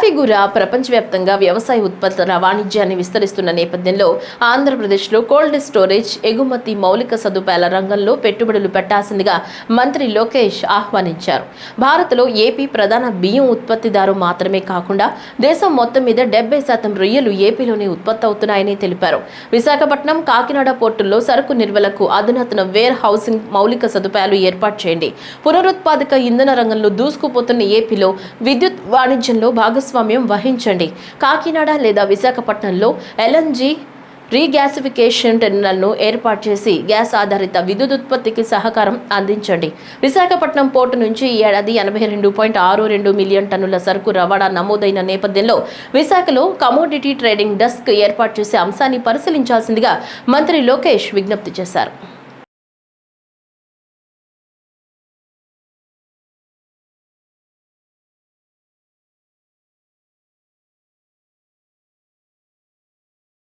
కాఫీగూర ప్రపంచవ్యాప్తంగా వ్యవసాయ ఉత్పత్తుల వాణిజ్యాన్ని విస్తరిస్తున్న నేపథ్యంలో ఆంధ్రప్రదేశ్లో కోల్డ్ స్టోరేజ్, ఎగుమతి, మౌలిక సదుపాయాల రంగంలో పెట్టుబడులు పెట్టాల్సిందిగా మంత్రి లోకేష్ ఆహ్వానించారు. భారత్లో ఏపీ ప్రధాన బియ్యం ఉత్పత్తిదారు మాత్రమే కాకుండా దేశం మొత్తం మీద 70% రొయ్యలు ఏపీలోనే ఉత్పత్తి అవుతున్నాయని తెలిపారు. విశాఖపట్నం, కాకినాడ పోర్టుల్లో సరుకు నిల్వలకు అధునాతన వేర్ హౌసింగ్ మౌలిక సదుపాయాలు ఏర్పాటు చేయండి. పునరుత్పాదక ఇంధన రంగంలో దూసుకుపోతున్న ఏపీలో విద్యుత్ వాణిజ్యంలో భాగస్వామ్యం వహించండి. కాకినాడ లేదా విశాఖపట్నంలో LNG రీగ్యాసిఫికేషన్ టెర్మినల్ను ఏర్పాటు చేసి గ్యాస్ ఆధారిత విద్యుత్ ఉత్పత్తికి సహకారం అందించండి. విశాఖపట్నం పోర్టు నుంచి ఈ ఏడాది 82.62 మిలియన్ టన్నుల సరుకు రవాణా నమోదైన నేపథ్యంలో విశాఖలో కమోడిటీ ట్రేడింగ్ డెస్క్ ఏర్పాటు చేసే అంశాన్ని పరిశీలించాల్సిందిగా మంత్రి లోకేష్ విజ్ఞప్తి చేశారు.